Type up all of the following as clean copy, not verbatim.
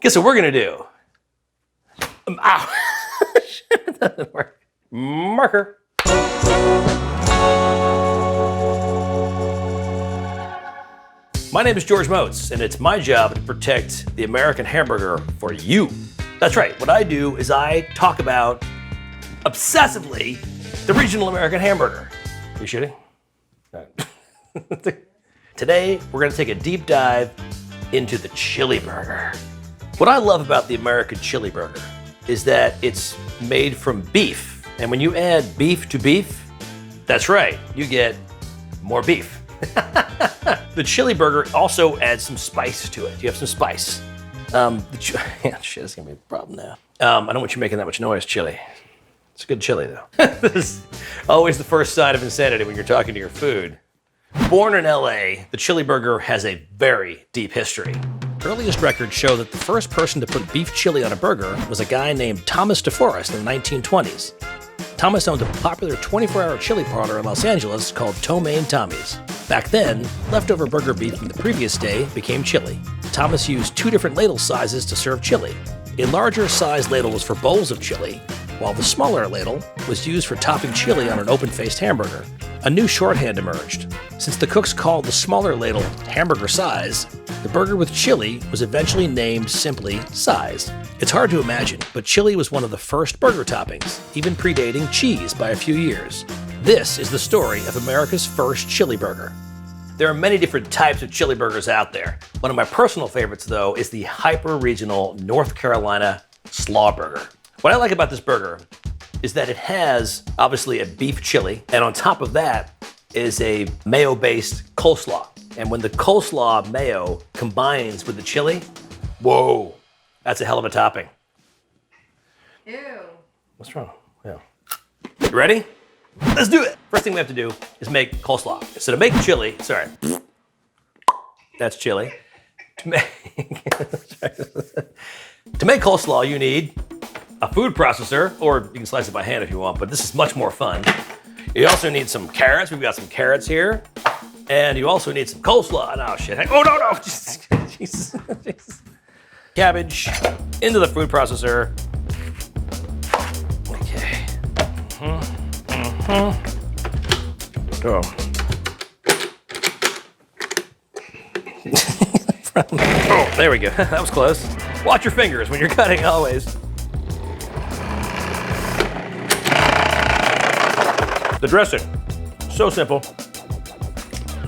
Guess what we're gonna do? Ow! That doesn't work. Marker. My name is George Motz, and it's my job to protect the American hamburger for you. That's right, what I do is I talk about, obsessively, the regional American hamburger. You shitting? Today, we're gonna take a deep dive into the chili burger. What I love about the American chili burger is that it's made from beef. And when you add beef to beef, that's right, you get more beef. The chili burger also adds some spice to it. You have some spice. Yeah, shit, it's gonna be a problem now. I don't want you making that much noise, chili. It's a good chili though. This is always the first sign of insanity when you're talking to your food. Born in LA, the chili burger has a very deep history. Earliest records show that the first person to put beef chili on a burger was a guy named Thomas DeForest in the 1920s. Thomas owned a popular 24-hour chili parlor in Los Angeles called Tomaine Tommy's. Back then, leftover burger beef from the previous day became chili. Thomas used two different ladle sizes to serve chili. A larger size ladle was for bowls of chili, while the smaller ladle was used for topping chili on an open-faced hamburger. A new shorthand emerged. Since the cooks called the smaller ladle hamburger size, the burger with chili was eventually named simply size. It's hard to imagine, but chili was one of the first burger toppings, even predating cheese by a few years. This is the story of America's first chili burger. There are many different types of chili burgers out there. One of my personal favorites, though, is the hyper-regional North Carolina slaw burger. What I like about this burger is that it has, obviously, a beef chili, and on top of that is a mayo-based coleslaw. And when the coleslaw mayo combines with the chili, whoa, that's a hell of a topping. Ew. What's wrong? Yeah. You ready? Let's do it. First thing we have to do is make coleslaw. So to make chili, sorry, that's chili. To make coleslaw, you need a food processor, or you can slice it by hand if you want, but this is much more fun. You also need some carrots. We've got some carrots here. And you also need some coleslaw. Oh, shit. Oh, no. Jesus. Cabbage into the food processor. Okay. Oh. Oh, there we go. That was close. Watch your fingers when you're cutting, always. The dressing, so simple.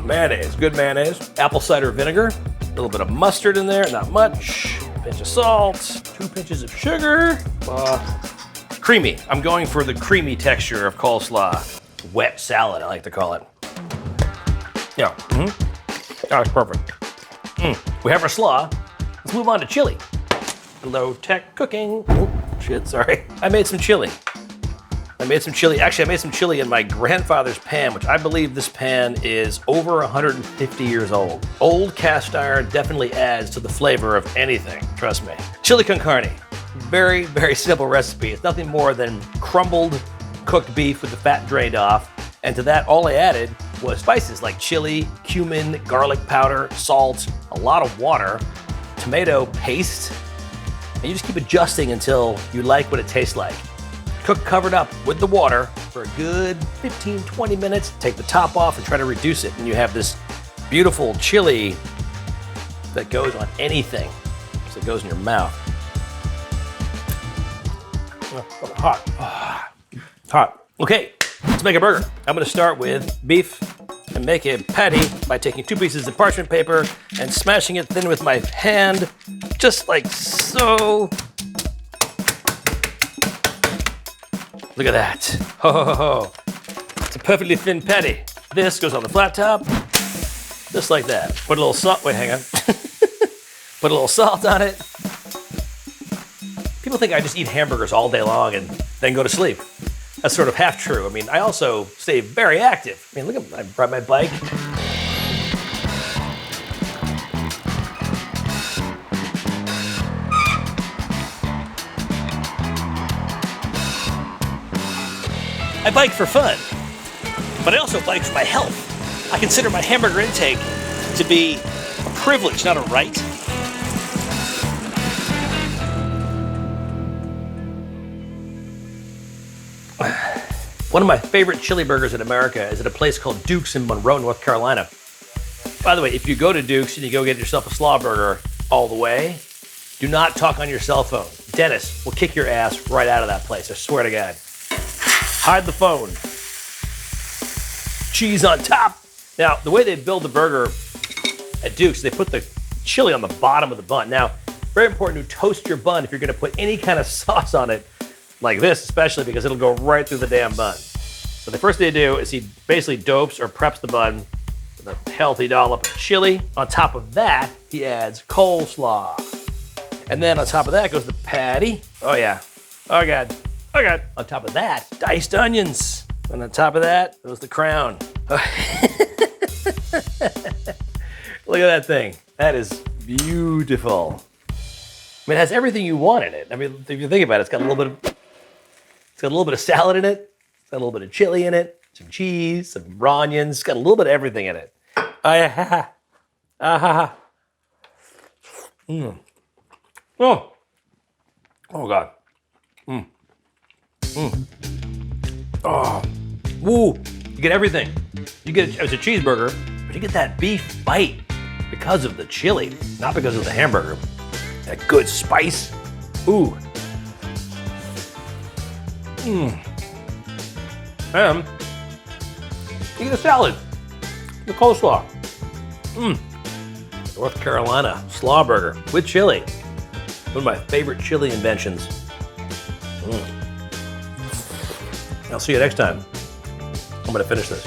Mayonnaise, good mayonnaise. Apple cider vinegar, a little bit of mustard in there, not much. A pinch of salt, 2 pinches of sugar. Creamy, I'm going for the creamy texture of coleslaw. Wet salad, I like to call it. Yeah, that's perfect. We have our slaw. Let's move on to chili. Low-tech cooking. Oh, shit, sorry. I made some chili. Actually, I made some chili in my grandfather's pan, which I believe this pan is over 150 years old. Old cast iron definitely adds to the flavor of anything, trust me. Chili con carne, very, very simple recipe. It's nothing more than crumbled cooked beef with the fat drained off. And to that, all I added was spices like chili, cumin, garlic powder, salt, a lot of water, tomato paste, and you just keep adjusting until you like what it tastes like. Cook covered up with the water for a good 15-20 minutes. Take the top off and try to reduce it, and you have this beautiful chili that goes on anything. So it goes in your mouth. Hot. Okay, let's make a burger. I'm gonna start with beef and make a patty by taking 2 pieces of parchment paper and smashing it thin with my hand, just like so. Look at that. Ho, ho, ho, ho. It's a perfectly thin patty. This goes on the flat top, just like that. Put a little salt, wait, hang on. Put a little salt on it. People think I just eat hamburgers all day long and then go to sleep. That's sort of half true. I mean, I also stay very active. I mean, look at, I brought my bike. I bike for fun, but I also bike for my health. I consider my hamburger intake to be a privilege, not a right. One of my favorite chili burgers in America is at a place called Duke's in Monroe, North Carolina. By the way, if you go to Duke's and you go get yourself a slaw burger all the way, do not talk on your cell phone. Dennis will kick your ass right out of that place, I swear to God. Hide the phone. Cheese on top. Now, the way they build the burger at Duke's, they put the chili on the bottom of the bun. Now, very important to toast your bun if you're gonna put any kind of sauce on it, like this especially, because it'll go right through the damn bun. So the first thing they do is he basically dopes or preps the bun with a healthy dollop of chili. On top of that, he adds coleslaw. And then on top of that goes the patty. Oh yeah, oh God, oh God. On top of that, diced onions. And on top of that goes the crown. Look at that thing. That is beautiful. I mean, it has everything you want in it. I mean, if you think about it, it's got a little bit of salad in it. It's got a little bit of chili in it, some cheese, some raw onions. It's got a little bit of everything in it. Oh. Oh God. Oh. Woo. You get everything. You get it's a cheeseburger, but you get that beef bite because of the chili, not because of the hamburger. That good spice. Ooh. And you get a salad, the coleslaw. North Carolina slaw burger with chili. One of my favorite chili inventions. I'll see you next time. I'm gonna finish this.